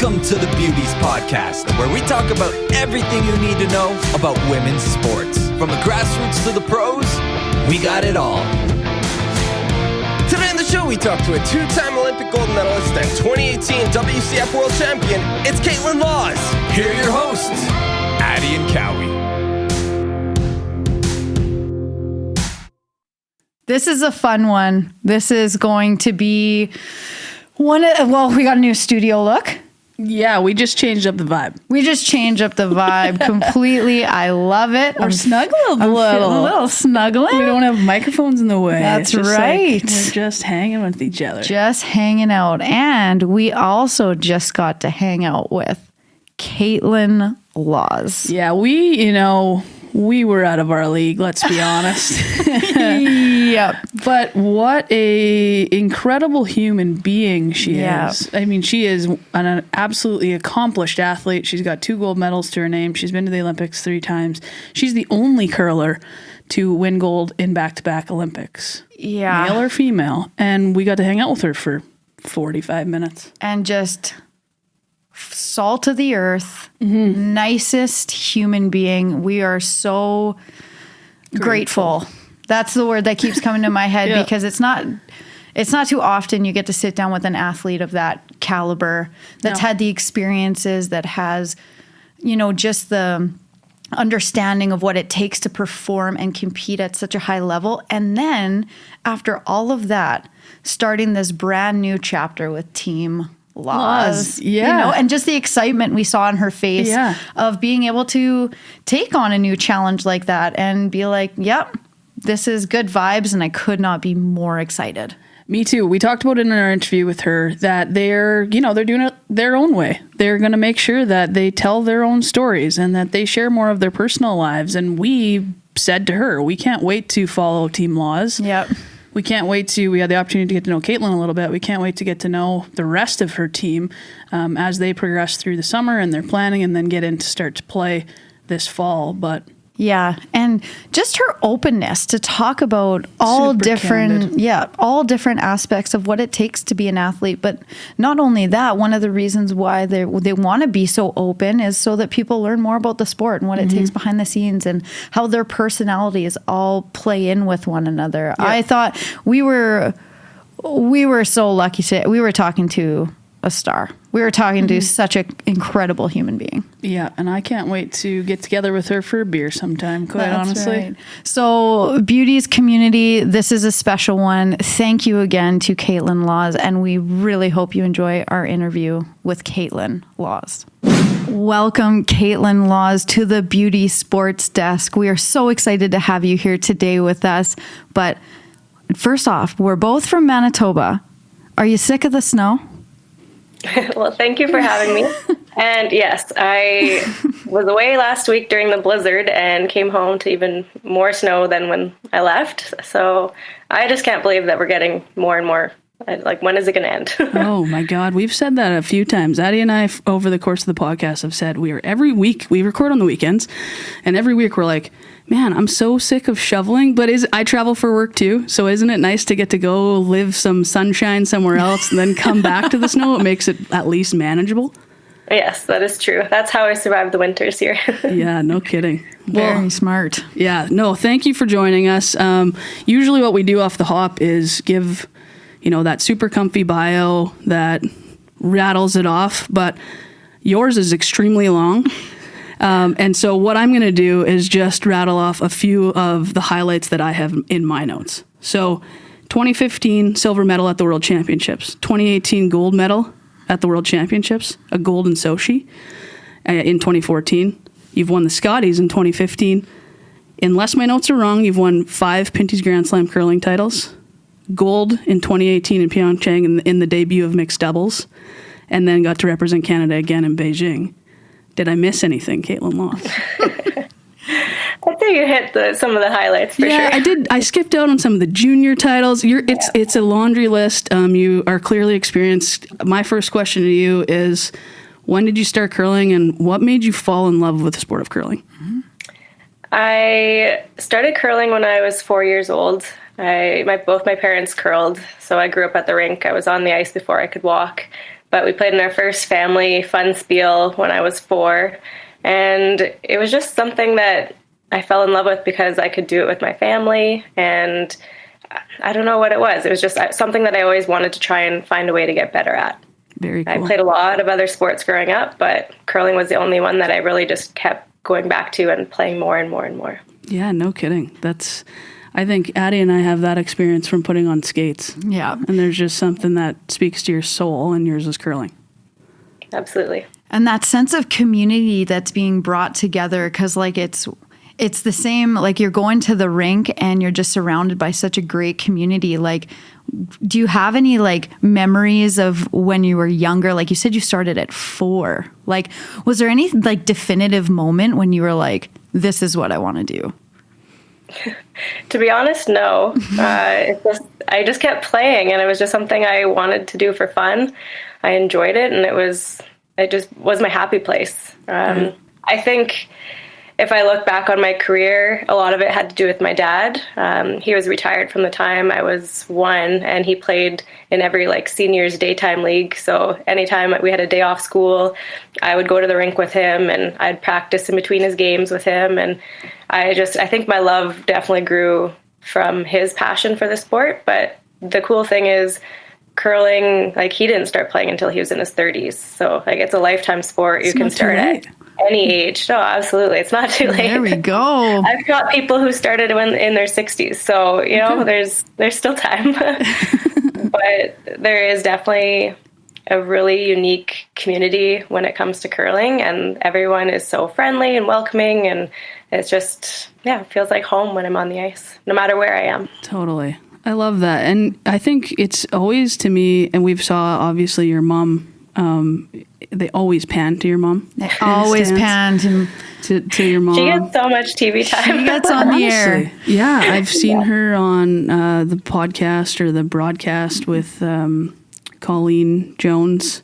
Welcome to the Beauties podcast, where we talk about everything you need to know about women's sports. From the grassroots to the pros, we got it all. Today on the show, we talk to a two-time Olympic gold medalist and 2018 WCF world champion. It's Kaitlyn Lawes. Here are your hosts, Addie and Cowie. This is a fun one. This is going to be we got a new studio look. Yeah, we just changed up the vibe. Completely. I love it. We're snuggling a A little snuggling. We don't have microphones in the way. That's It's just right. we're just hanging with each other. Just hanging out. And we also just got to hang out with Kaitlyn Lawes. Yeah, we were out of our league, let's be honest. Yep. But what a incredible human being she Yeah. is. I mean, she is an absolutely accomplished athlete. She's got 2 gold medals to her name. She's been to the Olympics 3 times. She's the only curler to win gold in back-to-back Olympics. Yeah. Male or female. And we got to hang out with her for 45 minutes. And just salt of the earth, nicest human being. We are so grateful. That's the word that keeps coming to my head Yeah. because it's not too often you get to sit down with an athlete of that caliber that's had the experiences, that has, just the understanding of what it takes to perform and compete at such a high level. And then after all of that, starting this brand new chapter with Team Lawes, yeah. and just the excitement we saw on her face of being able to take on a new challenge like that and be like, yep, this is good vibes, and I could not be more excited. Me too. We talked about it in our interview with her that they're doing it their own way. They're going to make sure that they tell their own stories and that they share more of their personal lives. And we said to her, we can't wait to follow Team Lawes. Yep. We can't wait we had the opportunity to get to know Kaitlyn a little bit. We can't wait to get to know the rest of her team as they progress through the summer and their planning and then get in to start to play this fall. But yeah, and just her openness to talk about all Super different, candid. all different aspects of what it takes to be an athlete. But not only that, one of the reasons why they want to be so open is so that people learn more about the sport and what it takes behind the scenes and how their personalities all play in with one another. Yeah. I thought we were so lucky we were talking to a star. We were talking to such an incredible human being. yeah, and I can't wait to get together with her for a beer sometime, quite honestly. Right. So, Beauties community, this is a special one. Thank you again to Kaitlyn Lawes, and we really hope you enjoy our interview with Kaitlyn Lawes. Welcome, Kaitlyn Lawes, to the Beauty Sports Desk. We are so excited to have you here today with us. But first off, we're both from Manitoba. Are you sick of the snow? Well, thank you for having me. And yes, I was away last week during the blizzard and came home to even more snow than when I left. So I just can't believe that we're getting more and more. Like, when is it going to end? Oh my God. We've said that a few times. Addie and I, over the course of the podcast, have said every week, we record on the weekends, and every week we're like, man, I'm so sick of shoveling, but I travel for work too. So isn't it nice to get to go live some sunshine somewhere else and then come back to the snow? It makes it at least manageable. Yes, that is true. That's how I survived the winters here. Yeah, no kidding. Very smart. Yeah, no, thank you for joining us. Usually what we do off the hop is give that super comfy bio that rattles it off, but yours is extremely long. And so what I'm going to do is just rattle off a few of the highlights that I have in my notes. So 2015 silver medal at the World Championships, 2018 gold medal at the World Championships, a gold in Sochi in 2014. You've won the Scotties in 2015. Unless my notes are wrong, you've won 5 Pinty's Grand Slam curling titles. Gold in 2018 in Pyeongchang in the debut of mixed doubles, and then got to represent Canada again in Beijing. Did I miss anything, Kaitlyn Lawes? I'd say you hit some of the highlights for sure. I did. I skipped out on some of the junior titles. It's a laundry list. You are clearly experienced. My first question to you is, when did you start curling, and what made you fall in love with the sport of curling? I started curling when I was 4 years old. Both my parents curled, so I grew up at the rink. I was on the ice before I could walk. but we played in our first family fun spiel when I was 4. And it was just something that I fell in love with because I could do it with my family. And I don't know what it was. It was just something that I always wanted to try and find a way to get better at. Very cool. I played a lot of other sports growing up, but curling was the only one that I really just kept going back to and playing more and more and more. Yeah, no kidding. I think Addie and I have that experience from putting on skates. Yeah. And there's just something that speaks to your soul, and yours is curling. Absolutely. And that sense of community that's being brought together, because like it's the same, like you're going to the rink and you're just surrounded by such a great community. Like, do you have any like memories of when you were younger? Like you said, you started at 4. Like, was there any like definitive moment when you were like, this is what I want to do? To be honest, no. I just kept playing, and it was just something I wanted to do for fun. I enjoyed it, and it just was my happy place. I think if I look back on my career, a lot of it had to do with my dad. He was retired from the time I was 1, and he played in every like seniors daytime league. So anytime we had a day off school, I would go to the rink with him, and I'd practice in between his games with him. And I think my love definitely grew from his passion for the sport. But the cool thing is, curling, like he didn't start playing until he was in his 30s. So like it's a lifetime sport. You can start at any age. No, absolutely. It's not too late. There we go. I've got people who started in their 60s. So, there's still time. But there is definitely a really unique community when it comes to curling, and everyone is so friendly and welcoming, and it's just, it feels like home when I'm on the ice, no matter where I am. Totally. I love that. And I think it's always, to me, and we've saw obviously your mom, they always pan to your mom. They always pan to your mom. She gets so much TV time. She gets on the air. Yeah, I've seen her on the podcast or the broadcast with Colleen Jones.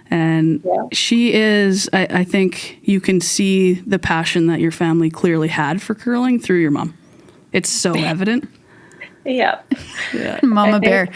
And she is, I think you can see the passion that your family clearly had for curling through your mom. It's so evident. Yeah. Mama Bear.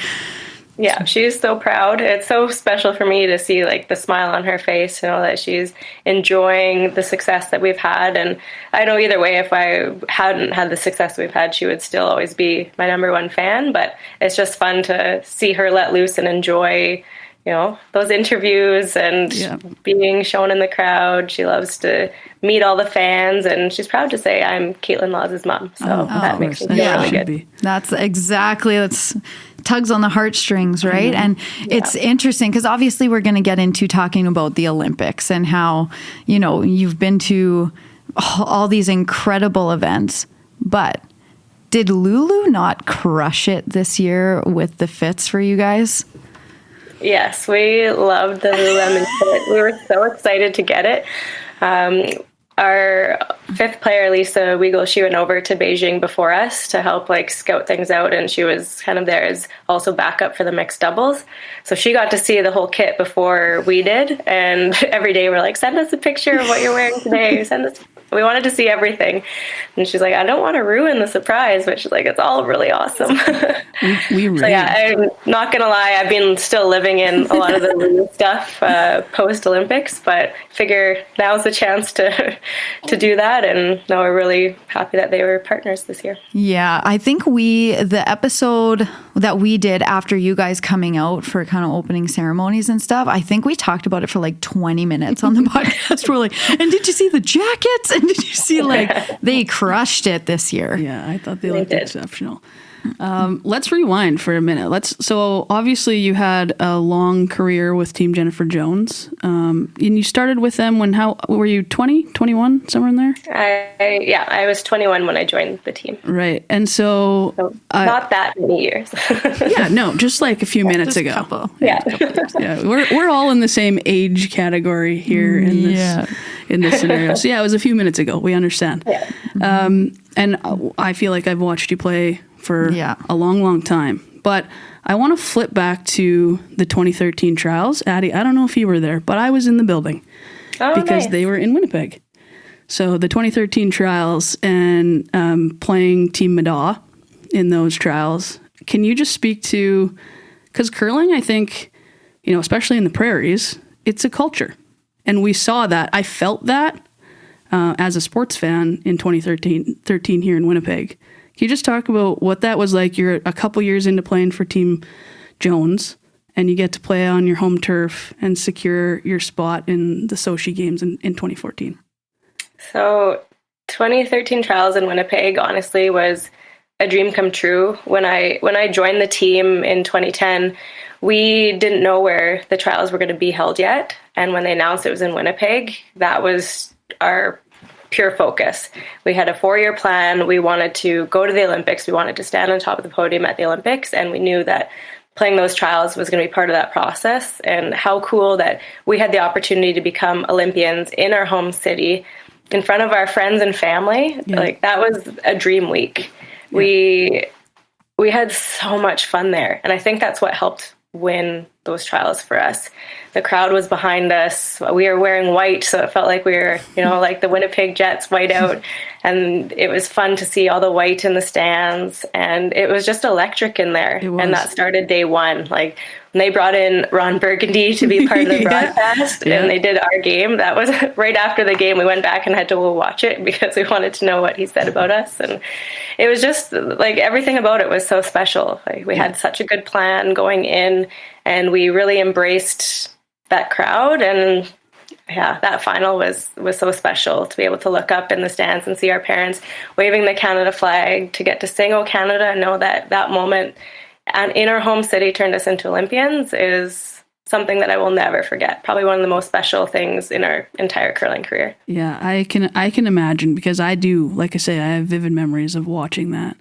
Yeah, she's so proud. It's so special for me to see like the smile on her face, that she's enjoying the success that we've had. And I know either way, if I hadn't had the success we've had, she would still always be my number one fan. But it's just fun to see her let loose and enjoy, those interviews and being shown in the crowd. She loves to meet all the fans, and she's proud to say I'm Kaitlyn Lawes' mom. So that makes me feel really good. That's tugs on the heartstrings, right? And it's interesting because obviously we're going to get into talking about the Olympics and how, you've been to all these incredible events, but did Lulu not crush it this year with the fits for you guys? Yes, we loved the Lululemon fit. We were so excited to get it. Our 5th player, Lisa Weigel, she went over to Beijing before us to help scout things out, and she was kind of there as also backup for the mixed doubles. So she got to see the whole kit before we did, and every day we're like, send us a picture of what you're wearing today. We wanted to see everything. And she's like, I don't want to ruin the surprise, but she's like, it's all really awesome. We So I'm not going to lie, I've been still living in a lot of the Lulu stuff post-Olympics, but figure now's the chance to do that. And now we're really happy that they were partners this year. Yeah, I think the episode that we did after you guys coming out for kind of opening ceremonies and stuff, I think we talked about it for 20 minutes on the podcast. We're like, and did you see the jackets? And did you see they crushed it this year? Yeah, I thought they looked exceptional. Let's rewind for a minute. So obviously you had a long career with Team Jennifer Jones. And you started with them how were you 20, 21, somewhere in there? I was 21 when I joined the team. Right. And so not that many years. Yeah, no, just a few minutes ago. Couple. Yeah. Yeah, we're all in the same age category here in this scenario. So yeah, it was a few minutes ago. We understand. Yeah. And I feel like I've watched you play for a long, long time. But I want to flip back to the 2013 trials. Addie, I don't know if you were there, but I was in the building because they were in Winnipeg. So the 2013 trials and playing Team Madaw in those trials. Can you just speak to, because curling, I think you know, especially in the prairies, it's a culture. And we saw that. I felt that as a sports fan in 2013 here in Winnipeg. Can you just talk about what that was like? You're a couple years into playing for Team Jones, and you get to play on your home turf and secure your spot in the Sochi Games in 2014. So 2013 trials in Winnipeg honestly was a dream come true. When I joined the team in 2010, we didn't know where the trials were going to be held yet. And when they announced it was in Winnipeg, that was our pure focus. We had a 4-year plan. We wanted to go to the Olympics. We wanted to stand on top of the podium at the Olympics. And we knew that playing those trials was going to be part of that process. And how cool that we had the opportunity to become Olympians in our home city in front of our friends and family. Yeah. Like, that was a dream week. Yeah. We had so much fun there. And I think that's what helped win those trials for us. The crowd was behind us. We were wearing white, so it felt like we were, you know, like the Winnipeg Jets white out. And it was fun to see all the white in the stands. And it was just electric in there. And that started day one. Like, when they brought in Ron Burgundy to be part of the broadcast and they did our game, that was right after the game. We went back and had to watch it because we wanted to know what he said about us. And it was just like, everything about it was so special. Like, we had such a good plan going in, and we really embraced that crowd. And that final was so special to be able to look up in the stands and see our parents waving the Canada flag, to get to sing "Oh Canada," and know that that moment and in our home city turned us into Olympians is something that I will never forget. Probably one of the most special things in our entire curling career. Yeah, I can imagine, because I do, like I say, I have vivid memories of watching that.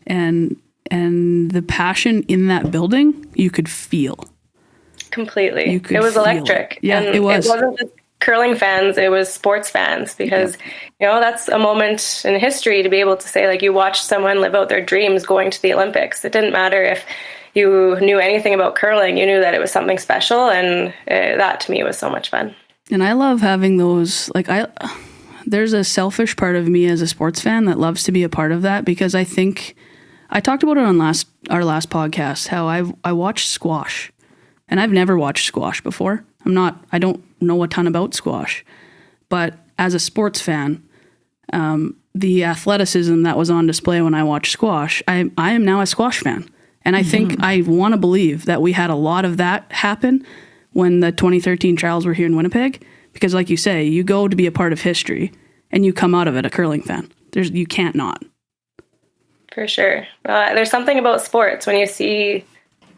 And the passion in that building, you could feel. Completely. It was electric. Yeah, and it was. It wasn't just curling fans, it was sports fans, because you know, that's a moment in history to be able to say, like, you watched someone live out their dreams going to the Olympics. It didn't matter if you knew anything about curling, you knew that it was something special, and that to me was so much fun. And I love having those, like, there's a selfish part of me as a sports fan that loves to be a part of that, because I think I talked about it on our last podcast, how I watched squash, and I've never watched squash before. I don't know a ton about squash, but as a sports fan, the athleticism that was on display when I watched squash, I am now a squash fan. And I think I want to believe that we had a lot of that happen when the 2013 trials were here in Winnipeg, because like you say, you go to be a part of history and you come out of it a curling fan. You can't not. For sure. There's something about sports when you see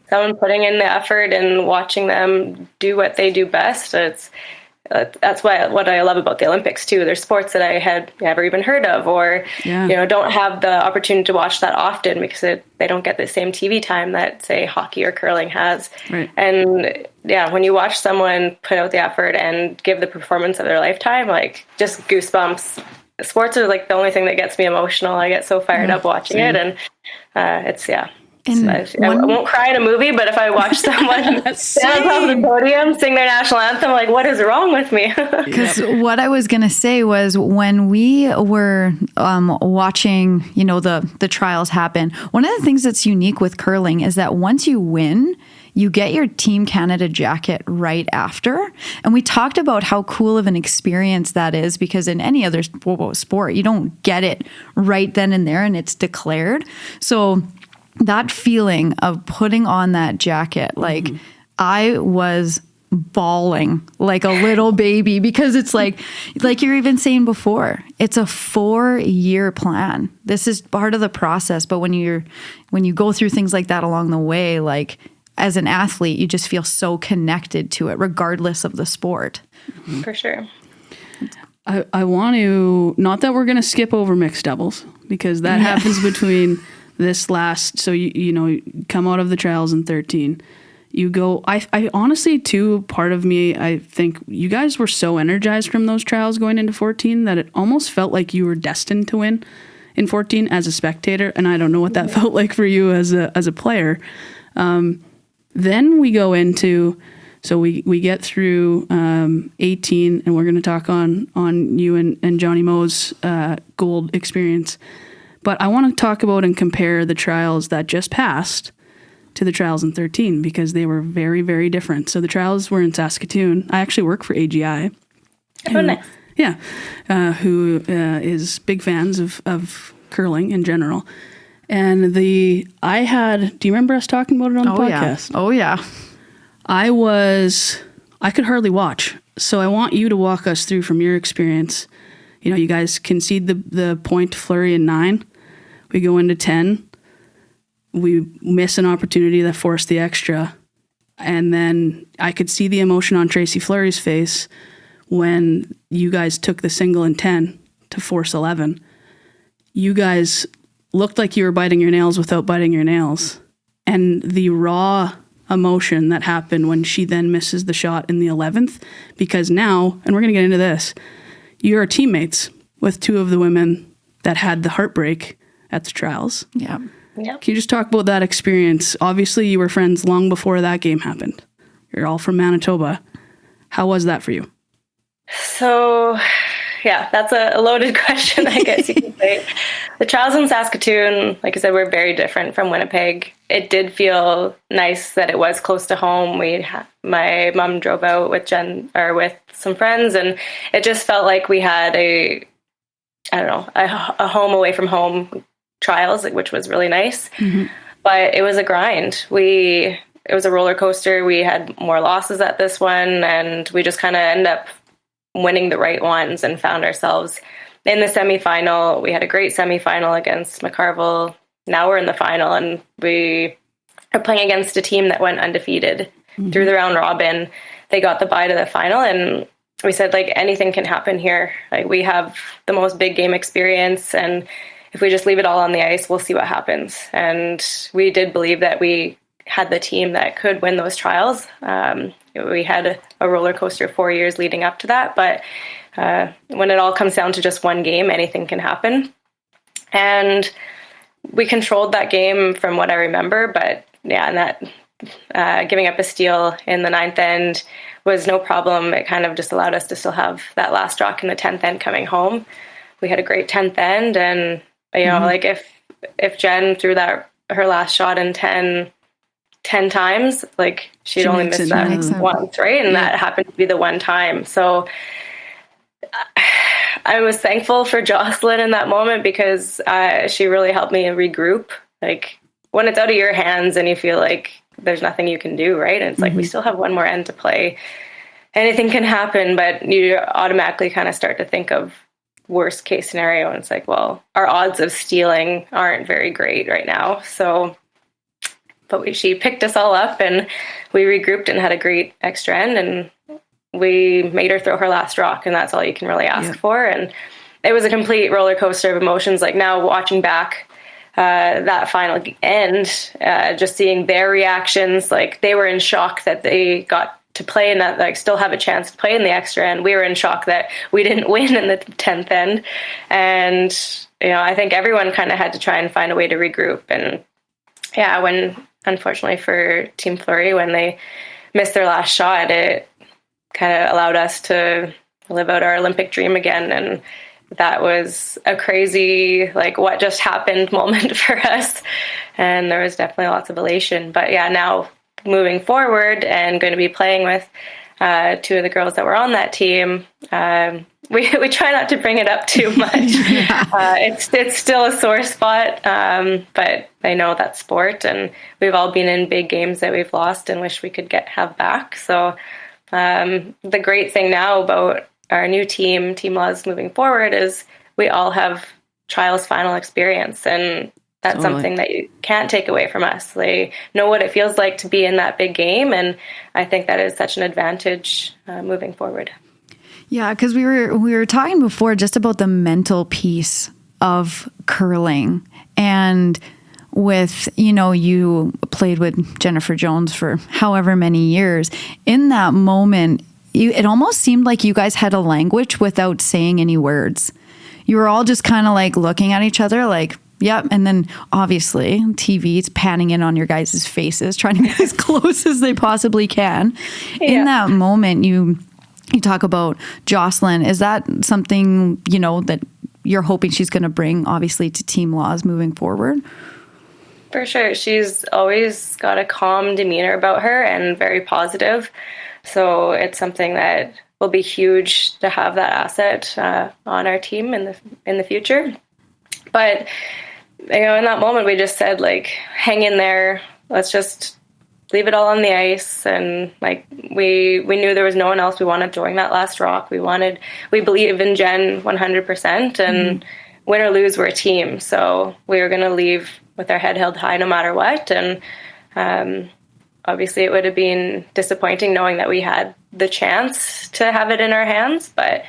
someone putting in the effort and watching them do what they do best. That's what I love about the Olympics too. There's sports that I had never even heard of, or you know, don't have the opportunity to watch that often because they don't get the same TV time that, say, hockey or curling has. Right. And when you watch someone put out the effort and give the performance of their lifetime, like, just goosebumps. Sports are like the only thing that gets me emotional. I get so fired up watching it, and it's I won't cry in a movie, but if I watch someone stand on top of the podium, sing their national anthem, like, what is wrong with me? Because what I was going to say was, when we were watching, you know, the trials happen, one of the things that's unique with curling is that once you win, you get your Team Canada jacket right after. And we talked about how cool of an experience that is, because in any other sport, you don't get it right then and there, and it's declared. So that feeling of putting on that jacket, like, I was bawling like a little baby, because it's like you're even saying before, it's a 4-year plan. This is part of the process. But when you go through things like that along the way, like, as an athlete, you just feel so connected to it, regardless of the sport. For sure. I want to, not that we're going to skip over mixed doubles, because that happens between this last, so you know, you come out of the trials in 13, you go, I honestly, too, part of me, I think you guys were so energized from those trials going into 14 that it almost felt like you were destined to win in 14 as a spectator. And I don't know what that felt like for you as a player. Then we go into, so we get through 18, and we're going to talk on you and Johnny Moe's gold experience. But I want to talk about and compare the trials that just passed to the trials in 13 because they were very, very different. So the trials were in Saskatoon. I actually work for AGI. Oh, nice. Yeah, who is big fans of curling in general. And do you remember us talking about it on the podcast? Yeah. Oh, yeah. I could hardly watch. So I want you to walk us through from your experience. You know, you guys concede the point flurry in 9. We go into 10. We miss an opportunity that forced the extra. And then I could see the emotion on Tracy Fleury's face when you guys took the single in 10 to force 11. You guys looked like you were biting your nails without biting your nails. And the raw emotion that happened when she then misses the shot in the 11th, because now, and we're going to get into this, you're teammates with 2 of the women that had the heartbreak at the trials. Yeah. Yep. Can you just talk about that experience? Obviously, you were friends long before that game happened. You're all from Manitoba. How was that for you? So, yeah, that's a loaded question, I guess you could say. The trials in Saskatoon, like I said, were very different from Winnipeg. It did feel nice that it was close to home. My mom drove out with some friends, and it just felt like we had a home away from home trials, which was really nice. Mm-hmm. But it was a grind. It was a roller coaster. We had more losses at this one, and we just kind of ended up winning the right ones and found ourselves in the semifinal. We had a great semifinal against McCarville. Now we're in the final, and we are playing against a team that went undefeated through the round robin. They got the bye to the final, and we said, like, anything can happen here. Like, we have the most big game experience, and if we just leave it all on the ice, we'll see what happens. And we did believe that we had the team that could win those trials. We had a roller coaster 4 years leading up to that, but when it all comes down to just one game, anything can happen. And we controlled that game from what I remember, but yeah, and that giving up a steal in the 9th end was no problem. It kind of just allowed us to still have that last rock in the 10th end coming home. We had a great 10th end, and like if Jen threw her last shot in 10 times, like she'd only missed that once, right? And that happened to be the one time. So I was thankful for Jocelyn in that moment because she really helped me regroup. Like, when it's out of your hands and you feel like there's nothing you can do, right? And it's like, we still have one more end to play. Anything can happen, but you automatically kind of start to think of worst case scenario. And it's like, well, our odds of stealing aren't very great right now. So, but she picked us all up, and we regrouped and had a great extra end, and we made her throw her last rock, and that's all you can really ask for. And it was a complete roller coaster of emotions. Like, now watching back that final end, just seeing their reactions, like, they were in shock that they got to play in that, like, still have a chance to play in the extra end. We were in shock that we didn't win in the 10th end. And, I think everyone kind of had to try and find a way to regroup. And yeah, unfortunately for Team Fleury, when they missed their last shot, it kind of allowed us to live out our Olympic dream again. And that was a crazy, like, what just happened moment for us. And there was definitely lots of elation. But yeah, now moving forward and going to be playing with 2 of the girls that were on that team, we try not to bring it up too much. It's still a sore spot, but I know that's sport, and we've all been in big games that we've lost and wish we could have back. So the great thing now about our new Team Lawes moving forward is we all have trials final experience, and that's something that you can't take away from us. They know what it feels like to be in that big game, and I think that is such an advantage moving forward. Yeah, because we were talking before just about the mental piece of curling, and with, you played with Jennifer Jones for however many years. In that moment, it almost seemed like you guys had a language without saying any words. You were all just kind of like looking at each other like, yep. And then obviously TV's panning in on your guys' faces, trying to get as close as they possibly can. Yeah. In that moment, you talk about Jocelyn. Is that something, that you're hoping she's going to bring, obviously, to Team Lawes moving forward? For sure. She's always got a calm demeanor about her and very positive. So it's something that will be huge to have that asset on our team in the future. But, in that moment, we just said, hang in there. Let's just leave it all on the ice. And, we knew there was no one else we wanted throwing that last rock. We believe in Jen 100%. And win or lose, we're a team. So we were going to leave with our head held high no matter what. And obviously it would have been disappointing knowing that we had the chance to have it in our hands, but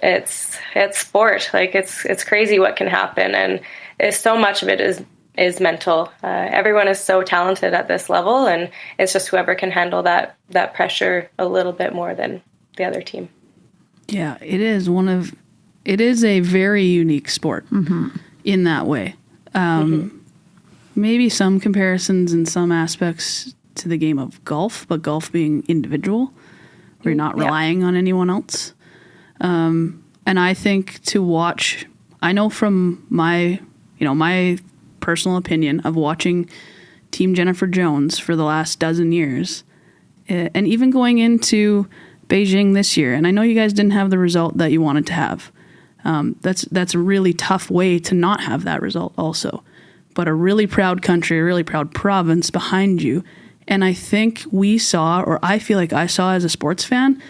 it's sport. It's crazy what can happen. And so much of it is mental. Everyone is so talented at this level, and it's just whoever can handle that pressure a little bit more than the other team. Yeah, it is a very unique sport in that way. Maybe some comparisons in some aspects to the game of golf, but golf being individual, where you're not relying on anyone else. And I think to watch, I know from my personal opinion of watching Team Jennifer Jones for the last dozen years, and even going into Beijing this year, and I know you guys didn't have the result that you wanted to have. That's a really tough way to not have that result also. But a really proud country, a really proud province behind you. And I think we saw, or I feel like I saw as a sports fan,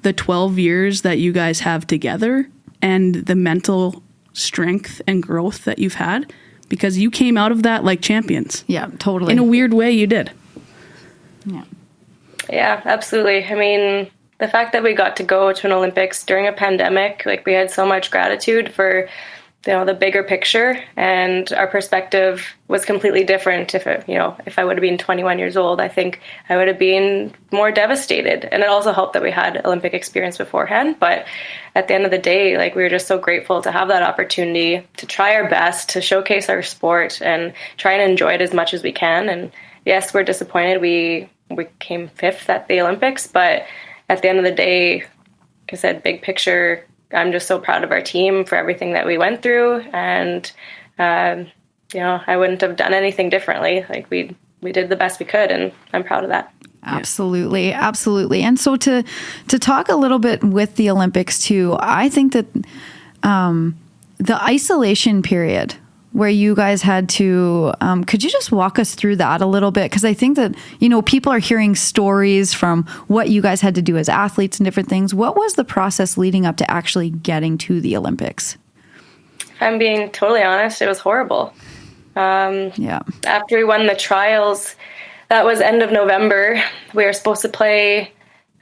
the 12 years that you guys have together and the mental strength and growth that you've had, because you came out of that like champions. Yeah, totally. In a weird way, you did. Yeah, absolutely. I mean, the fact that we got to go to an Olympics during a pandemic, we had so much gratitude for the bigger picture, and our perspective was completely different. If I would have been 21 years old, I think I would have been more devastated. And it also helped that we had Olympic experience beforehand. But at the end of the day, we were just so grateful to have that opportunity to try our best to showcase our sport and try and enjoy it as much as we can. And yes, we're disappointed. We came 5th at the Olympics, but at the end of the day, like I said, big picture, I'm just so proud of our team for everything that we went through, and I wouldn't have done anything differently. We did the best we could, and I'm proud of that. Absolutely, absolutely. And so to talk a little bit with the Olympics too, I think that the isolation period where you guys had to, could you just walk us through that a little bit? Because I think that, people are hearing stories from what you guys had to do as athletes and different things. What was the process leading up to actually getting to the Olympics? If I'm being totally honest, it was horrible. After we won the trials, that was end of November. We were supposed to play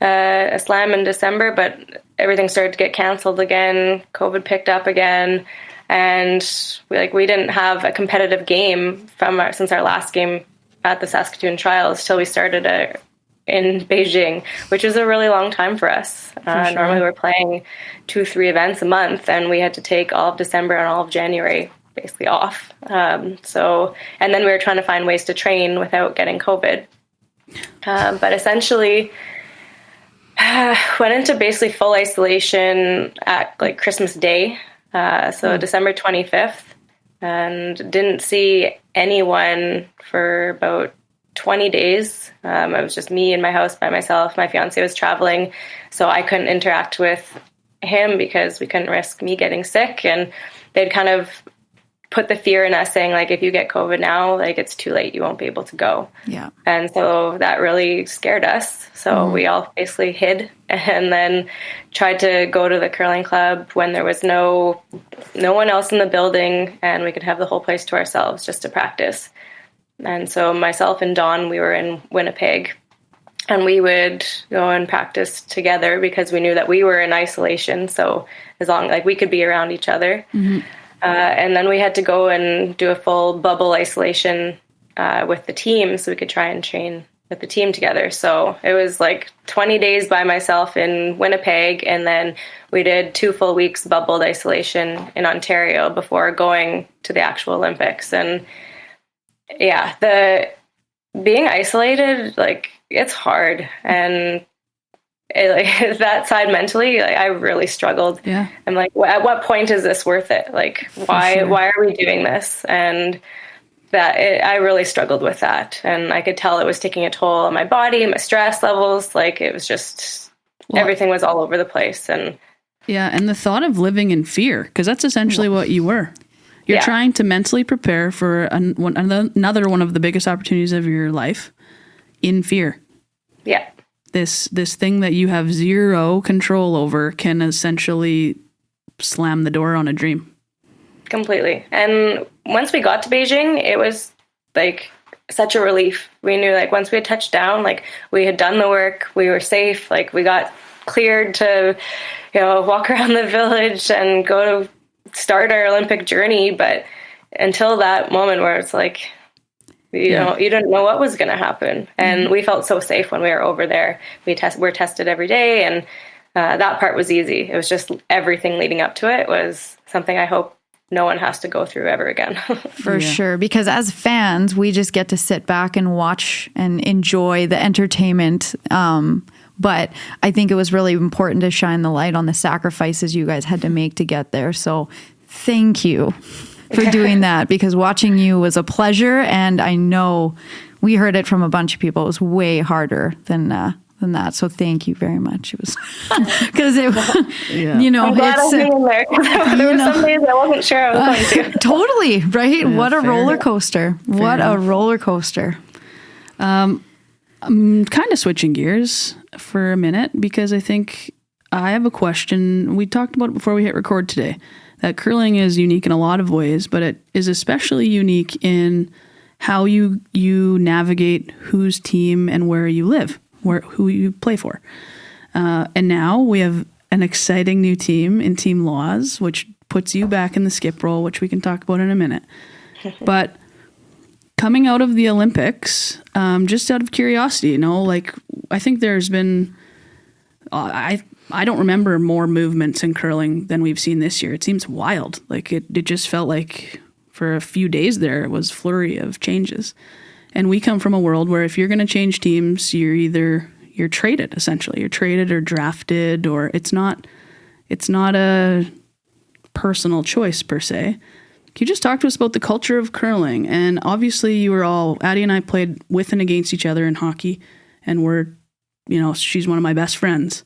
a slam in December, but everything started to get canceled again. COVID picked up again. And we didn't have a competitive game since our last game at the Saskatoon Trials till we started in Beijing, which is a really long time for us. Normally we're playing 2-3 events a month, and we had to take all of December and all of January basically off. And then we were trying to find ways to train without getting COVID. But essentially went into basically full isolation at Christmas Day. December 25th, and didn't see anyone for about 20 days. It was just me in my house by myself. My fiance was traveling, so I couldn't interact with him because we couldn't risk me getting sick. And they'd kind of put the fear in us saying, if you get COVID now, it's too late. You won't be able to go. Yeah. And so that really scared us. So we all basically hid and then tried to go to the curling club when there was no one else in the building and we could have the whole place to ourselves just to practice. And so myself and Dawn, we were in Winnipeg, and we would go and practice together because we knew that we were in isolation. So as long we could be around each other. Mm-hmm. And then we had to go and do a full bubble isolation with the team so we could try and train with the team together. So it was 20 days by myself in Winnipeg, and then we did 2 full weeks bubbled isolation in Ontario before going to the actual Olympics. And yeah, being isolated, it's hard. And that side mentally, I really struggled. Yeah. I'm at what point is this worth it? Why are we doing this? And I really struggled with that. And I could tell it was taking a toll on my body, my stress levels. Like it was just, everything was all over the place. And yeah. And the thought of living in fear, because that's essentially what you were. You're trying to mentally prepare for another one of the biggest opportunities of your life in fear. Yeah. This thing that you have zero control over can essentially slam the door on a dream. Completely. And once we got to Beijing, it was like such a relief. We knew like once we had touched down, like we had done the work, we were safe, like we got cleared to, walk around the village and go to start our Olympic journey. But until that moment where it's like, you didn't know what was going to happen. And we felt so safe when we were over there. We're tested every day. And that part was easy. It was just everything leading up to it was something I hope no one has to go through ever again. For sure. Because as fans, we just get to sit back and watch and enjoy the entertainment. But I think it was really important to shine the light on the sacrifices you guys had to make to get there. So thank you for doing that, because watching you was a pleasure. And I know we heard it from a bunch of people. It was way harder than that. So thank you very much. It was because I'm glad I was in there. There were some days I wasn't sure I was going to. Totally, right? Yeah, what a roller coaster. What a roller coaster. I'm kind of switching gears for a minute because I think I have a question. We talked about it before we hit record today, that curling is unique in a lot of ways, but it is especially unique in how you navigate whose team and where you live, who you play for. And now we have an exciting new team in Team Lawes, which puts you back in the skip role, which we can talk about in a minute. But coming out of the Olympics, just out of curiosity, I think there's been, I don't remember more movements in curling than we've seen this year. It seems wild. Like it just felt like for a few days there, it was a flurry of changes. And we come from a world where if you're going to change teams, you're traded, essentially. You're traded or drafted, or it's not a personal choice per se. Can you just talk to us about the culture of curling? And obviously Addie and I played with and against each other in hockey, and she's one of my best friends.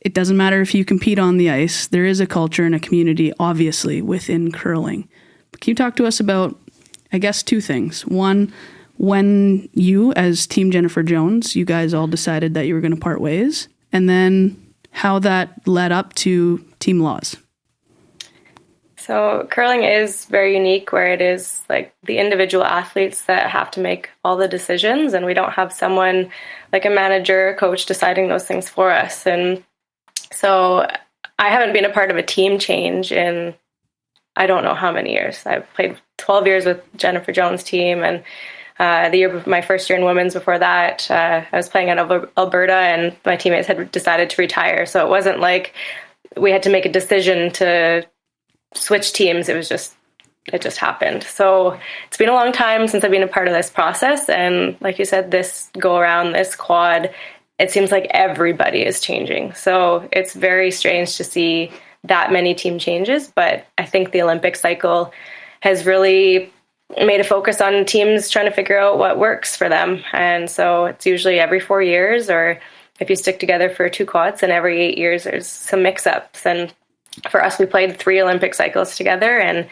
It doesn't matter if you compete on the ice. There is a culture and a community, obviously, within curling. But can you talk to us about, I guess, two things? One, when you, as Team Jennifer Jones, you guys all decided that you were going to part ways, and then how that led up to Team Lawes. So curling is very unique, where it is like the individual athletes that have to make all the decisions, and we don't have someone like a manager, coach deciding those things for us. And so I haven't been a part of a team change in I don't know how many years. I've played 12 years with Jennifer Jones' team, and my first year in women's before that, I was playing in Alberta, and my teammates had decided to retire. So it wasn't like we had to make a decision to switch teams. It just happened. So it's been a long time since I've been a part of this process. And like you said, this go around, this quad, it seems like everybody is changing. So it's very strange to see that many team changes. But I think the Olympic cycle has really made a focus on teams trying to figure out what works for them. And so it's usually every 4 years, or if you stick together for 2 quads, and every 8 years there's some mix-ups. And for us, we played 3 Olympic cycles together, and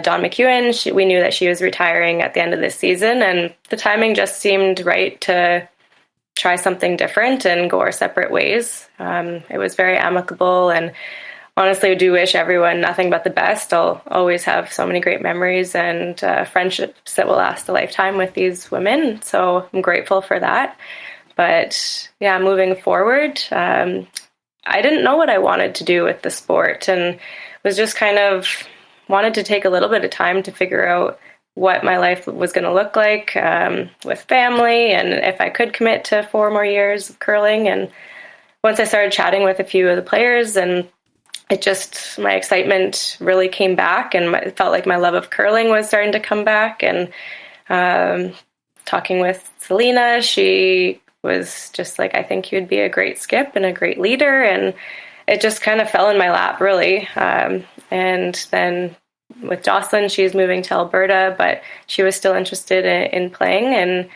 Dawn McEwen, we knew that she was retiring at the end of this season, and the timing just seemed right to try something different and go our separate ways. It was very amicable, and honestly, I do wish everyone nothing but the best. I'll always have so many great memories and friendships that will last a lifetime with these women, so I'm grateful for that. But yeah, moving forward, I didn't know what I wanted to do with the sport, and was just kind of wanted to take a little bit of time to figure out what my life was going to look like with family, and if I could commit to 4 more years of curling. And once I started chatting with a few of the players, and my excitement really came back, and it felt like my love of curling was starting to come back. And talking with Selena, she was just like, I think you'd be a great skip and a great leader. And it just kind of fell in my lap, really. And then with Jocelyn, she's moving to Alberta, but she was still interested in playing and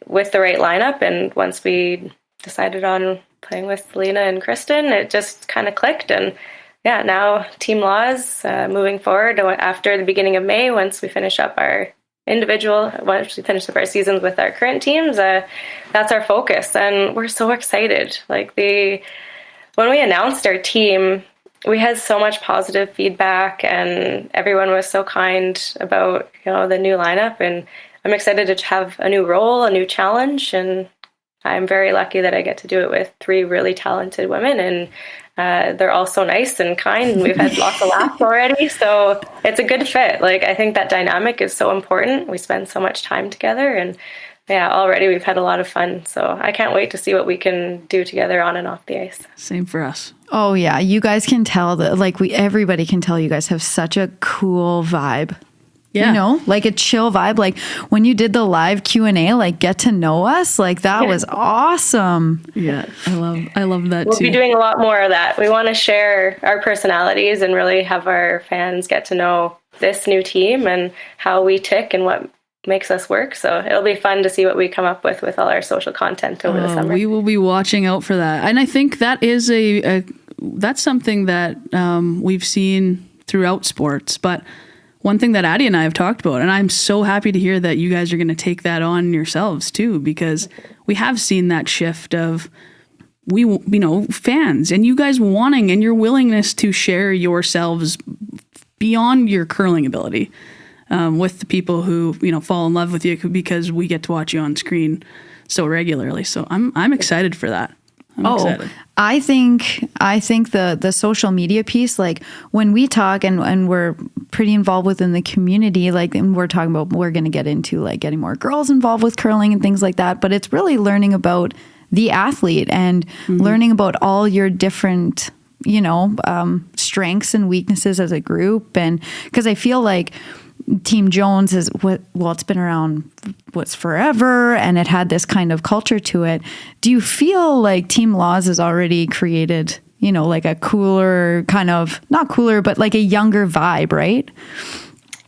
with the right lineup. And once we decided on playing with Selena and Kristen, it just kind of clicked. And yeah, now Team Lawes, moving forward after the beginning of May, once we finish up our once we finish up our seasons with our current teams, that's our focus. And we're so excited. Like when we announced our team, we had so much positive feedback and everyone was so kind about, the new lineup. And I'm excited to have a new role, a new challenge. And I'm very lucky that I get to do it with 3 really talented women. And they're all so nice and kind. We've had lots of laughs already. So it's a good fit. Like, I think that dynamic is so important. We spend so much time together. And yeah, already we've had a lot of fun. So I can't wait to see what we can do together on and off the ice. Same for us. Oh yeah, you guys can tell that. Like everybody can tell you guys have such a cool vibe. Yeah. Like a chill vibe. Like when you did the live Q&A, like get to know us, like that was awesome. Yeah, I love that We'll too. be doing a lot more of that. We want to share our personalities and really have our fans get to know this new team and how we tick and what makes us work. So it'll be fun to see what we come up with all our social content over the summer. We will be watching out for that. And I think that is that's something that we've seen throughout sports. But one thing that Addie and I have talked about, and I'm so happy to hear that you guys are going to take that on yourselves too, because we have seen that shift of fans and you guys wanting and your willingness to share yourselves beyond your curling ability with the people who, fall in love with you because we get to watch you on screen so regularly. So I'm excited for that. I'm excited. I think the social media piece, like when we talk and we're pretty involved within the community, like, and we're talking about, we're going to get into like getting more girls involved with curling and things like that. But it's really learning about the athlete and learning about all your different, strengths and weaknesses as a group. And because I feel like Team Jones is it's been around forever and it had this kind of culture to it. Do you feel like Team Lawes has already created, like a cooler kind of, not cooler, but like a younger vibe, right?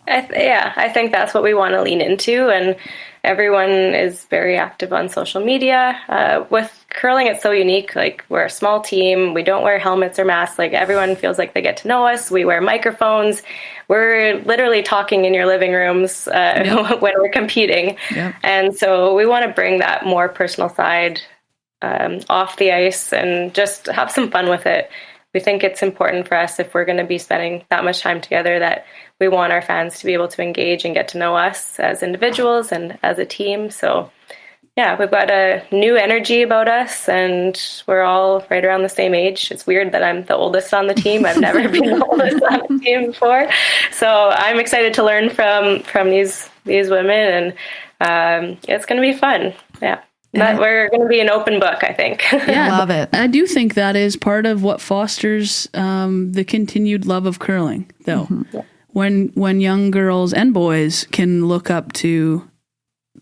I think that's what we want to lean into. And everyone is very active on social media. With curling, it's so unique. Like, we're a small team. We don't wear helmets or masks. Like, everyone feels like they get to know us. We wear microphones. We're literally talking in your living rooms when we're competing. Yep. And so we want to bring that more personal side off the ice and just have some fun with it. We think it's important for us, if we're going to be spending that much time together, that we want our fans to be able to engage and get to know us as individuals and as a team. So yeah, we've got a new energy about us and we're all right around the same age. It's weird that I'm the oldest on the team. I've never been the oldest on the team before. So I'm excited to learn from these women, and it's going to be fun. Yeah. But we're going to be an open book, I think. Yeah, love it. I do think that is part of what fosters the continued love of curling, though. Mm-hmm. Yeah. When young girls and boys can look up to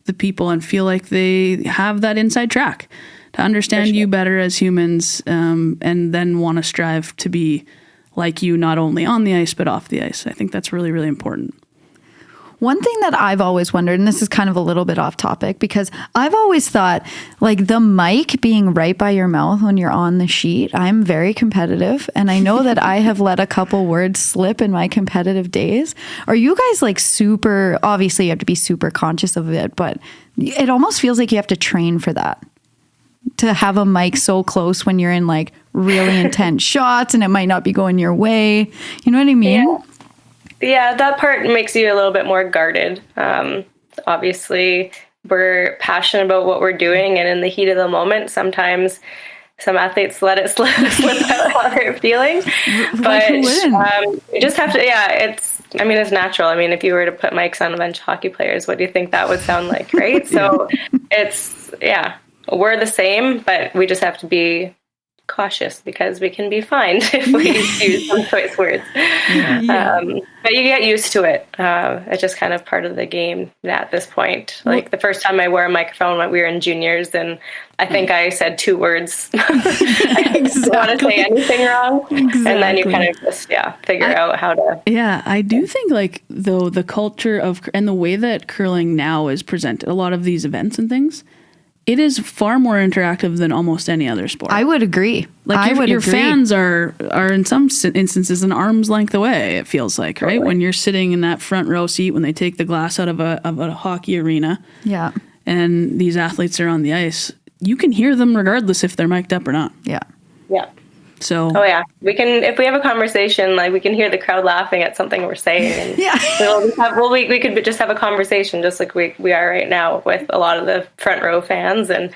the people and feel like they have that inside track to understand you better as humans, and then want to strive to be like you, not only on the ice, but off the ice. I think that's really, really important. One thing that I've always wondered, and this is kind of a little bit off topic, because I've always thought like the mic being right by your mouth when you're on the sheet, I'm very competitive. And I know that I have let a couple words slip in my competitive days. Are you guys like super, obviously you have to be super conscious of it, but it almost feels like you have to train for that, to have a mic so close when you're in like really intense shots and it might not be going your way. You know what I mean? Yeah. Yeah, that part makes you a little bit more guarded. Obviously, we're passionate about what we're doing, and in the heat of the moment, sometimes some athletes let it slip out how they're feeling. But you just have to, it's natural. I mean, if you were to put mics on a bunch of hockey players, what do you think that would sound like, right? So we're the same, but we just have to be cautious because we can be fined if we use some choice words. But you get used to it. It's just kind of part of the game at this point. Like the first time I wore a microphone when we were in juniors, and I think I said 2 words. I didn't want to say anything wrong. Exactly. And then you kind of just, figure out how to. Yeah, I do think like though the culture of and the way that curling now is presented, a lot of these events and things, it is far more interactive than almost any other sport. I would agree. Like your fans are in some instances an arm's length away, it feels like, right? Totally. When you're sitting in that front row seat when they take the glass out of a hockey arena. Yeah. And these athletes are on the ice, you can hear them regardless if they're mic'd up or not. Yeah. Yeah. So. Oh yeah, we can. If we have a conversation, like we can hear the crowd laughing at something we're saying. And Yeah. we could just have a conversation, just like we are right now with a lot of the front row fans. And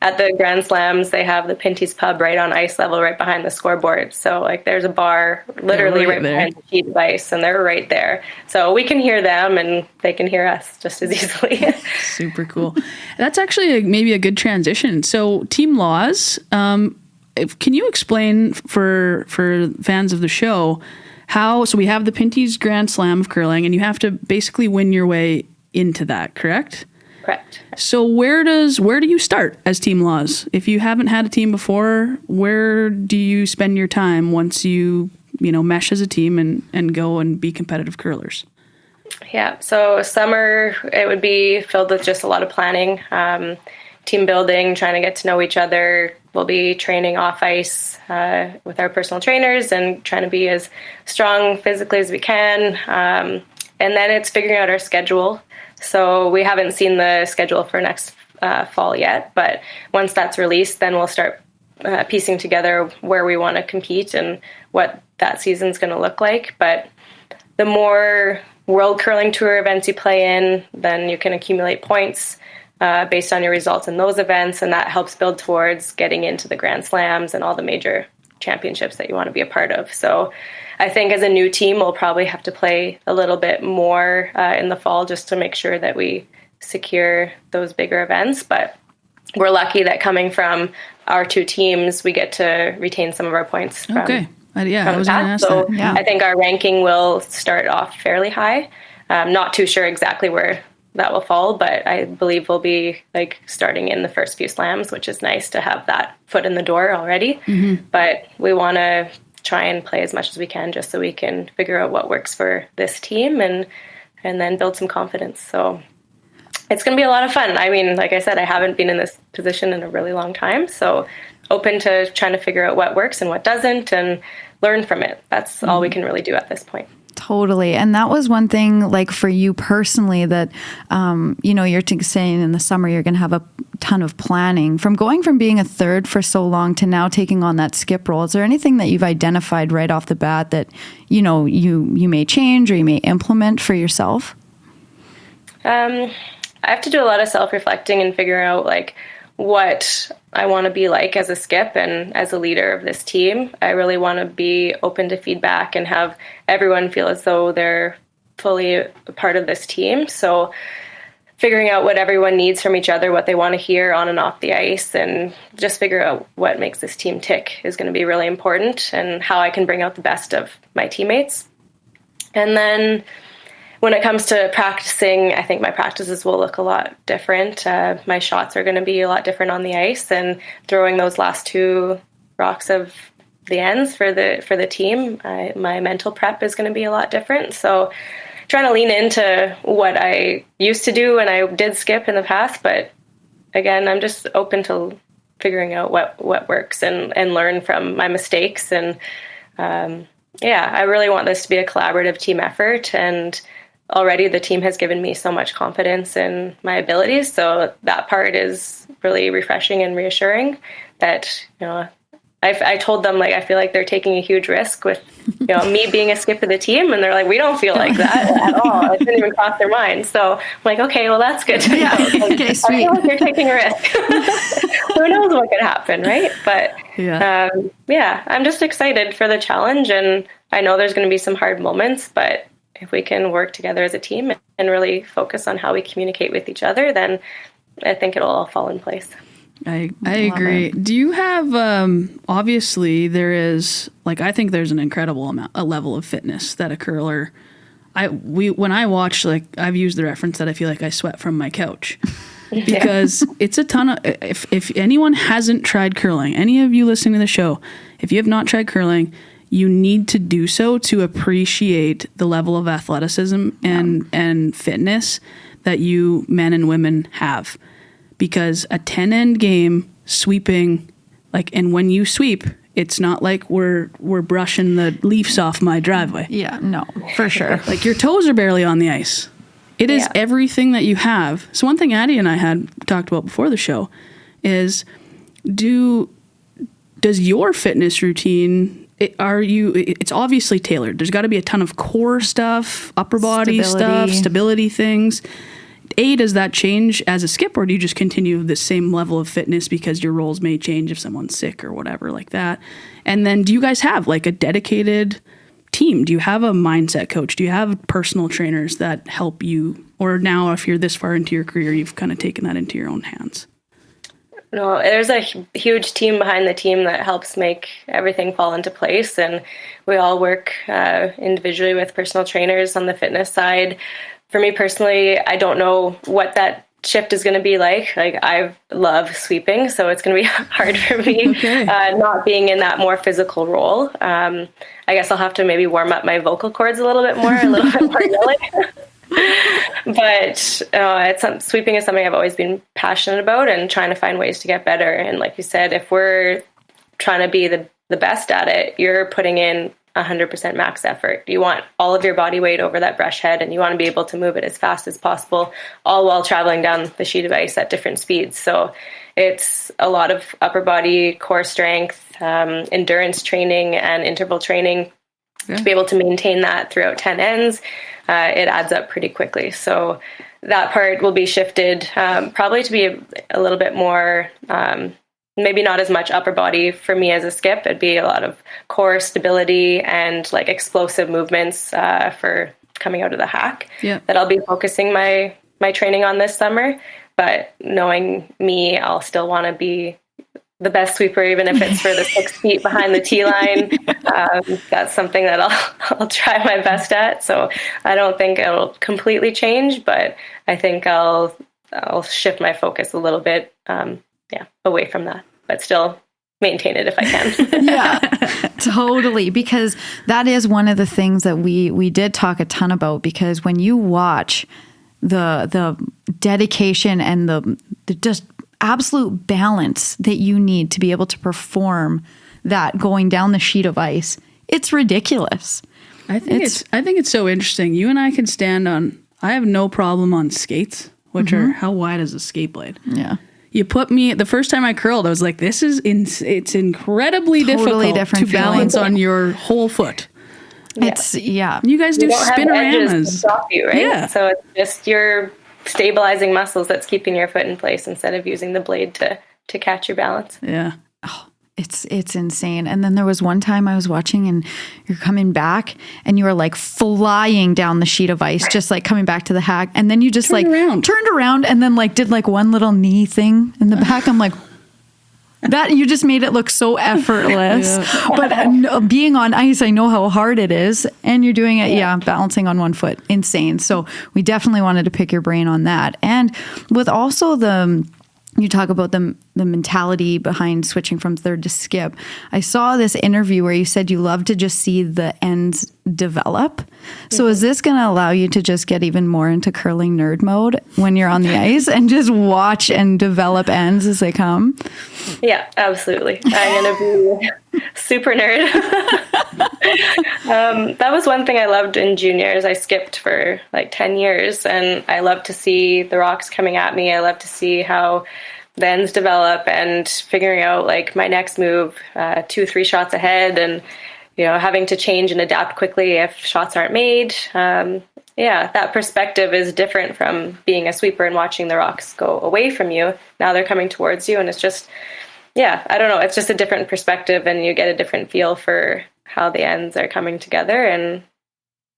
at the Grand Slams, they have the Pinty's Pub right on ice level, right behind the scoreboard. So like, there's a bar literally right behind the sheet of ice, and they're right there. So we can hear them, and they can hear us just as easily. Super cool. That's actually maybe a good transition. So Team Lawes. Can you explain for fans of the show so we have the Pinty's Grand Slam of curling, and you have to basically win your way into that, correct? Correct. So where do you start as Team Lawes? If you haven't had a team before, where do you spend your time once you mesh as a team and go and be competitive curlers? Yeah, so summer, it would be filled with just a lot of planning, team building, trying to get to know each other. We'll be training off ice with our personal trainers and trying to be as strong physically as we can. And then it's figuring out our schedule. So we haven't seen the schedule for next fall yet, but once that's released, then we'll start piecing together where we want to compete and what that season's going to look like. But the more World Curling Tour events you play in, then you can accumulate points based on your results in those events, and that helps build towards getting into the Grand Slams and all the major championships that you want to be a part of. So I think as a new team, we'll probably have to play a little bit more in the fall just to make sure that we secure those bigger events. But we're lucky that coming from our 2 teams, we get to retain some of our points from, I was going to ask so that. Yeah. I think our ranking will start off fairly high. I'm not too sure exactly where that will fall, but I believe we'll be like starting in the first few slams, which is nice to have that foot in the door already. Mm-hmm. But we want to try and play as much as we can just so we can figure out what works for this team and then build some confidence. So it's going to be a lot of fun. I mean, like I said, I haven't been in this position in a really long time, so open to trying to figure out what works and what doesn't and learn from it. That's all we can really do at this point. Totally. And that was one thing, like for you personally, that, you're saying in the summer, you're going to have a ton of planning from going from being a third for so long to now taking on that skip role. Is there anything that you've identified right off the bat that, you may change or you may implement for yourself? I have to do a lot of self-reflecting and figuring out like what I want to be like as a skip and as a leader of this team. I really want to be open to feedback and have everyone feel as though they're fully a part of this team. So figuring out what everyone needs from each other, what they want to hear on and off the ice, and just figure out what makes this team tick is going to be really important, and how I can bring out the best of my teammates. And then when it comes to practicing, I think my practices will look a lot different. My shots are going to be a lot different on the ice, and throwing those last 2 rocks of the ends for the team. My mental prep is going to be a lot different. So trying to lean into what I used to do and I did skip in the past. But again, I'm just open to figuring out what works and learn from my mistakes. And I really want this to be a collaborative team effort. And already the team has given me so much confidence in my abilities. So that part is really refreshing and reassuring that, I told them, like, I feel like they're taking a huge risk with, me being a skip of the team. And they're like, we don't feel like that at all. It didn't even cross their mind. So I'm like, okay, well, that's good to know. Like, Okay, sweet. I feel like you're taking a risk. Who knows what could happen, right? But I'm just excited for the challenge. And I know there's going to be some hard moments, but if we can work together as a team and really focus on how we communicate with each other, then I think it'll all fall in place. I agree. Do you have, obviously there is, like, I think there's an incredible a level of fitness that a curler, when I watch, like, I've used the reference that I feel like I sweat from my couch. because it's a ton of, if anyone hasn't tried curling, any of you listening to the show, if you have not tried curling, you need to do so to appreciate the level of athleticism and fitness that you men and women have. Because a 10-end game sweeping, like, and when you sweep, it's not like we're brushing the leaves off my driveway. Yeah, no, for sure. Like, your toes are barely on the ice. It is everything that you have. So one thing Addie and I had talked about before the show is, does your fitness routine, it's obviously tailored. There's got to be a ton of core stuff, upper body stuff, stability things. Does that change as a skip, or do you just continue the same level of fitness because your roles may change if someone's sick or whatever like that? And then do you guys have like a dedicated team? Do you have a mindset coach? Do you have personal trainers that help you? Or now, if you're this far into your career, you've kind of taken that into your own hands? No, there's a huge team behind the team that helps make everything fall into place. And we all work individually with personal trainers on the fitness side. For me personally, I don't know what that shift is going to be like. Like, I love sweeping, so it's going to be hard for me not being in that more physical role. I guess I'll have to maybe warm up my vocal cords a little bit more, a little bit more yelling. But sweeping is something I've always been passionate about and trying to find ways to get better. And like you said, if we're trying to be the best at it, you're putting in 100% max effort. You want all of your body weight over that brush head, and you want to be able to move it as fast as possible, all while traveling down the sheet of ice at different speeds. So it's a lot of upper body core strength, endurance training, and interval training to be able to maintain that throughout 10 ends. It adds up pretty quickly. So that part will be shifted probably to be a little bit more, maybe not as much upper body for me as a skip. It'd be a lot of core stability and like explosive movements for coming out of the hack that I'll be focusing my training on this summer. But knowing me, I'll still want to be the best sweeper, even if it's for the 6 feet behind the tee line. That's something that I'll try my best at. So I don't think it'll completely change, but I think I'll shift my focus a little bit, away from that, but still maintain it if I can. Yeah, totally. Because that is one of the things that we did talk a ton about, because when you watch the dedication and the just absolute balance that you need to be able to perform that going down the sheet of ice, it's ridiculous. I think it's so interesting. You and I can stand on, I have no problem on skates, which are, how wide is a skate blade? Yeah. You put me, the first time I curled, I was like, this is, it's incredibly difficult to balance on your whole foot. It's, you guys do spinoramas. To stop you, right? Yeah. So it's just your stabilizing muscles that's keeping your foot in place instead of using the blade to catch your balance. Yeah. Oh, it's insane. And then there was one time I was watching and you're coming back and you were like flying down the sheet of ice, just like coming back to the hack. And then you just turned around and then like did like one little knee thing in the back. I'm like, that you just made it look so effortless. But being on ice, I know how hard it is. And you're doing it, balancing on one foot. Insane. So we definitely wanted to pick your brain on that. And with also you talk about the mentality behind switching from third to skip. I saw this interview where you said you love to just see the ends develop. So is this going to allow you to just get even more into curling nerd mode when you're on the ice and just watch and develop ends as they come? Yeah, absolutely. I'm going to be super nerd. That was one thing I loved in juniors. I skipped for like 10 years and I love to see the rocks coming at me. I love to see how the ends develop and figuring out like my next move 2-3 shots ahead, and having to change and adapt quickly if shots aren't made. That perspective is different from being a sweeper and watching the rocks go away from you. Now they're coming towards you, and it's just I don't know, it's just a different perspective, and you get a different feel for how the ends are coming together and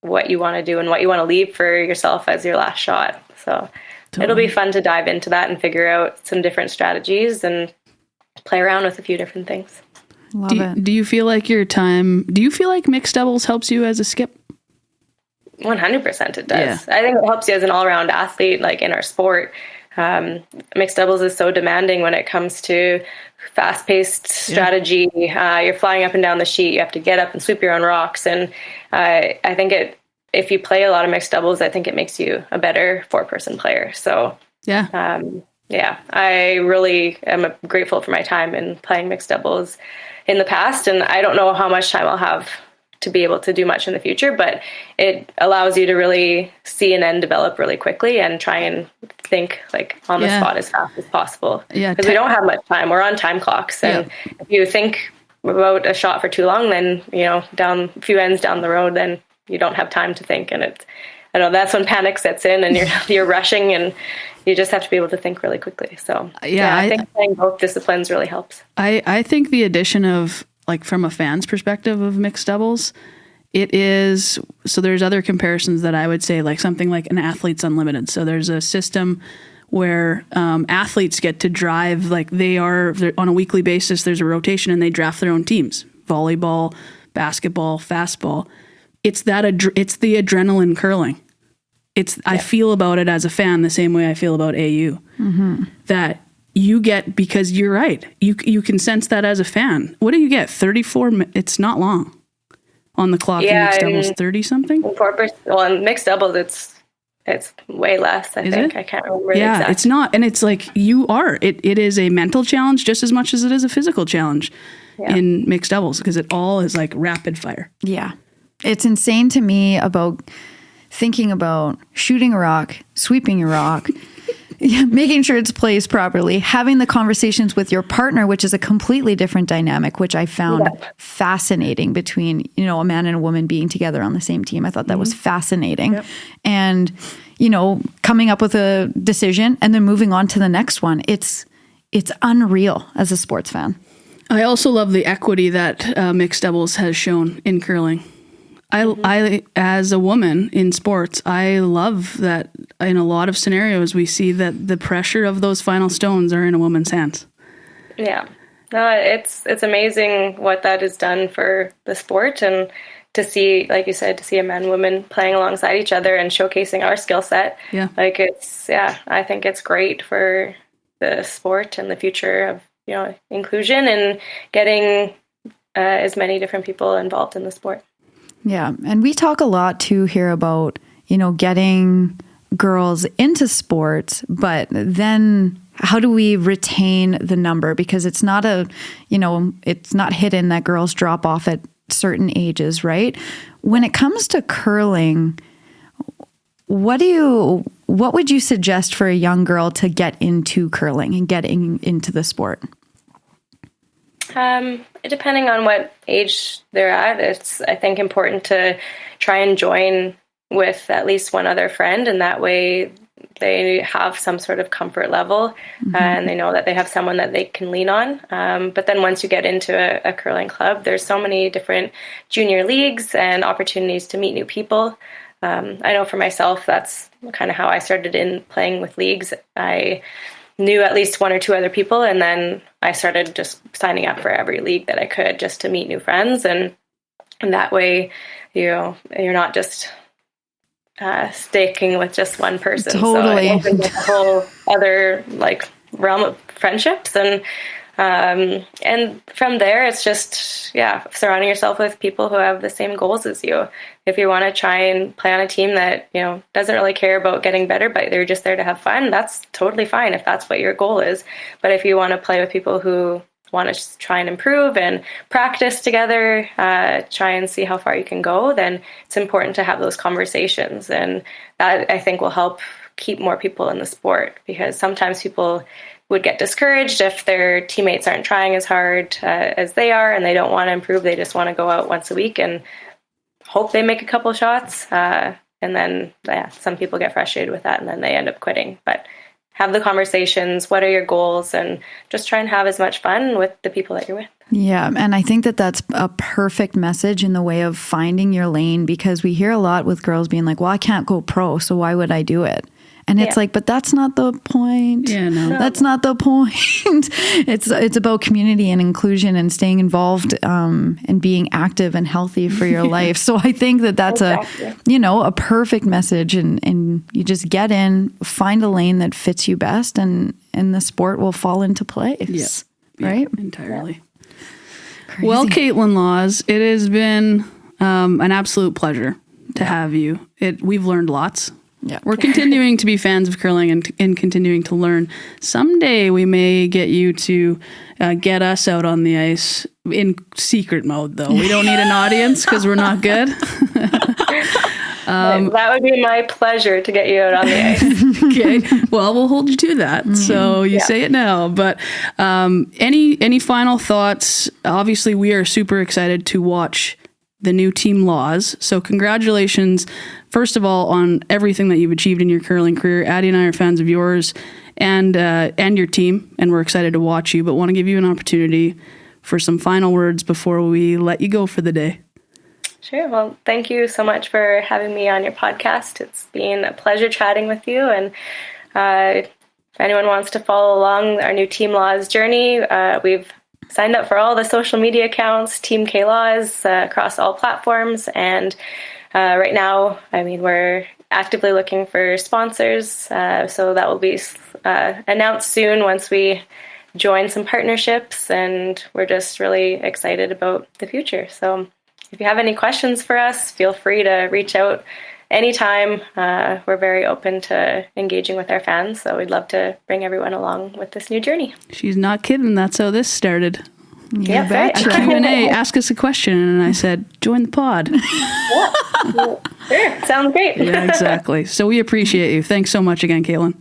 what you want to do and what you want to leave for yourself as your last shot. So it'll be fun to dive into that and figure out some different strategies and play around with a few different things. Do you feel like mixed doubles helps you as a skip? 100% it does. I think it helps you as an all-around athlete, like in our sport. Mixed doubles is so demanding when it comes to fast-paced strategy. You're flying up and down the sheet. You have to get up and sweep your own rocks. And I think if you play a lot of mixed doubles, I think it makes you a better 4-person player. So I really am grateful for my time in playing mixed doubles in the past. And I don't know how much time I'll have to be able to do much in the future, but it allows you to really see and then develop really quickly and try and think like on the spot as fast as possible. Yeah, because we don't have much time. We're on time clocks, and if you think about a shot for too long, then down a few ends down the road, then you don't have time to think, and I know that's when panic sets in, and you're rushing, and you just have to be able to think really quickly. So I think playing both disciplines really helps. I think the addition of, like, from a fan's perspective of mixed doubles, it is, so there's other comparisons that I would say, like something like an Athletes Unlimited. So there's a system where athletes get to drive, like they're on a weekly basis, there's a rotation and they draft their own teams, volleyball, basketball, fastball. It's the adrenaline curling. I feel about it as a fan the same way I feel about AU, that you get, because you're right. You can sense that as a fan. What do you get? 34 minutes? It's not long on the clock in mixed doubles, 30 something? Well, in mixed doubles, it's way less, I think. I can't remember the exact. It's not. And it's like it is a mental challenge just as much as it is a physical challenge in mixed doubles, because it all is like rapid fire. Yeah. It's insane to me about thinking about shooting a rock, sweeping a rock, making sure it's placed properly, having the conversations with your partner, which is a completely different dynamic, which I found fascinating between, a man and a woman being together on the same team. I thought that was fascinating. Yep. And, coming up with a decision and then moving on to the next one. It's unreal as a sports fan. I also love the equity that mixed doubles has shown in curling. I, as a woman in sports, I love that in a lot of scenarios we see that the pressure of those final stones are in a woman's hands. Yeah. No, it's amazing what that has done for the sport, and to see, like you said, to see a man and woman playing alongside each other and showcasing our skill set. Yeah. Like I think it's great for the sport and the future of, inclusion and getting as many different people involved in the sport. Yeah. And we talk a lot too here about, getting girls into sports, but then how do we retain the number? Because it's not it's not hidden that girls drop off at certain ages, right? When it comes to curling, what would you suggest for a young girl to get into curling and getting into the sport? Depending on what age they're at, it's, I think, important to try and join with at least one other friend, and that way they have some sort of comfort level and they know that they have someone that they can lean on. But then once you get into a curling club, there's so many different junior leagues and opportunities to meet new people. I know for myself, that's kind of how I started in playing with leagues. I knew at least one or two other people, and then I started just signing up for every league that I could just to meet new friends, and that way, you're not just sticking with just one person. Totally. So it opens up a whole other realm of friendships, and from there, it's just surrounding yourself with people who have the same goals as you. If you want to try and play on a team that doesn't really care about getting better, but they're just there to have fun, that's totally fine if that's what your goal is. But if you want to play with people who want to just try and improve and practice together, try and see how far you can go, then it's important to have those conversations, and that, I think, will help keep more people in the sport, because sometimes people would get discouraged if their teammates aren't trying as hard as they are, and they don't want to improve. They just want to go out once a week and hope they make a couple shots. And then some people get frustrated with that, and then they end up quitting. But have the conversations. What are your goals? And just try and have as much fun with the people that you're with. Yeah. And I think that that's a perfect message in the way of finding your lane, because we hear a lot with girls being like, well, I can't go pro, so why would I do it? And it's like, but that's not the point. Yeah, no. That's not the point. It's about community and inclusion and staying involved and being active and healthy for your life. So I think that's a perfect message. And you just get in, find a lane that fits you best, and the sport will fall into place. Yeah. Right? Yeah, entirely. Crazy. Well, Kaitlyn Lawes, it has been an absolute pleasure to have you. We've learned lots. Yeah. We're continuing to be fans of curling and continuing to learn. Someday we may get you to get us out on the ice in secret mode, though. We don't need an audience because we're not good. That would be my pleasure to get you out on the ice. Okay. Well, we'll hold you to that. So you say it now. But any final thoughts? Obviously, we are super excited to watch the new Team Lawes. So congratulations, first of all, on everything that you've achieved in your curling career. Addie and I are fans of yours and your team, and we're excited to watch you, but want to give you an opportunity for some final words before we let you go for the day. Sure. Well, thank you so much for having me on your podcast. It's been a pleasure chatting with you. And if anyone wants to follow along our new Team Lawes journey, we've signed up for all the social media accounts, Team K Lawes, across all platforms. And right now, we're actively looking for sponsors. So that will be announced soon once we join some partnerships. And we're just really excited about the future. So if you have any questions for us, feel free to reach out anytime. We're very open to engaging with our fans, so we'd love to bring everyone along with this new journey. She's not kidding. That's how this started. Yeah, betcha. Q&A, ask us a question, and I said, join the pod. Sure, sounds great. Yeah, exactly. So we appreciate you. Thanks so much again, Kaitlyn.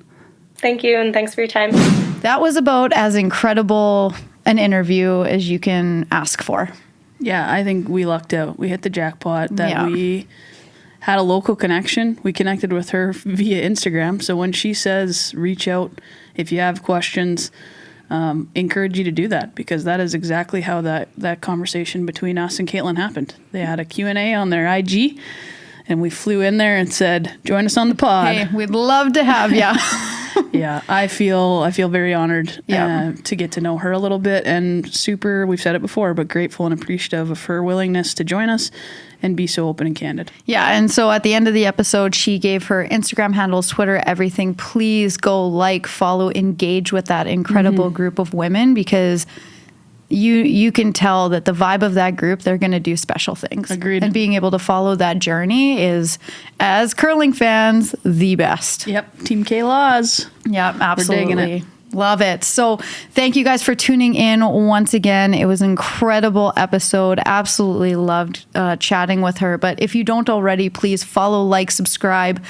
Thank you, and thanks for your time. That was about as incredible an interview as you can ask for. Yeah, I think we lucked out. We hit the jackpot that we had a local connection. We connected with her via Instagram. So when she says reach out if you have questions, encourage you to do that, because that is exactly how that conversation between us and Kaitlyn happened. They had a Q&A on their IG, and we flew in there and said, join us on the pod. Hey, we'd love to have you. Yeah, I feel very honored to get to know her a little bit, and we've said it before, but grateful and appreciative of her willingness to join us and be so open and candid. Yeah, and so at the end of the episode, she gave her Instagram handles, Twitter, everything. Please go follow, engage with that incredible group of women, because you can tell that the vibe of that group, they're going to do special things. Agreed. And being able to follow that journey is, as curling fans, the best. Yep, Team K Lawes. Yep, absolutely. We're digging it. Love it. So thank you guys for tuning in once again. It was an incredible episode. Absolutely loved chatting with her. But if you don't already, please follow, subscribe.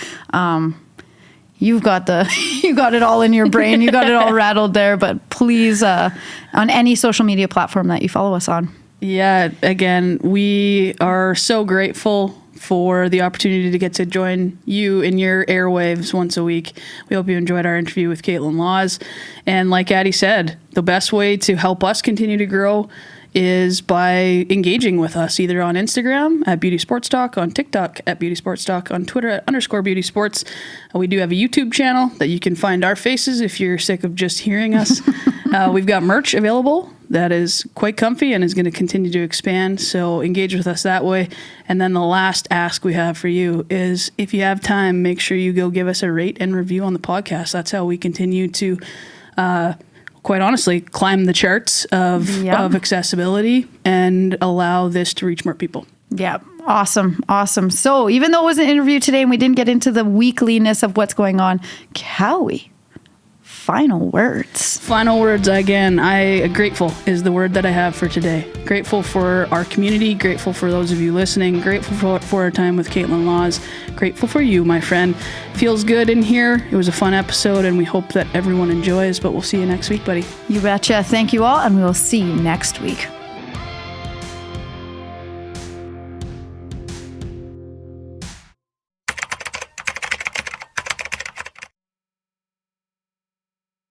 You've got it all in your brain. You got it all rattled there. But please, on any social media platform that you follow us on. Yeah, again, we are so grateful for the opportunity to get to join you in your airwaves once a week. We hope you enjoyed our interview with Kaitlyn Lawes. And like Addie said, the best way to help us continue to grow is by engaging with us either on Instagram at Beauty Sports Talk, on TikTok at Beauty Sports Talk, on Twitter at _Beauty Sports. We do have a YouTube channel that you can find our faces if you're sick of just hearing us. We've got merch available that is quite comfy and is going to continue to expand. So engage with us that way. And then the last ask we have for you is, if you have time, make sure you go give us a rate and review on the podcast. That's how we continue to quite honestly, climb the charts of accessibility and allow this to reach more people. Yeah. Awesome. So even though it was an interview today and we didn't get into the weekliness of what's going on, Cowie, final words. Final words again. Grateful is the word that I have for today. Grateful for our community. Grateful for those of you listening. Grateful for our time with Kaitlyn Lawes. Grateful for you, my friend. Feels good in here. It was a fun episode, and we hope that everyone enjoys, but we'll see you next week, buddy. You betcha. Thank you all, and we will see you next week.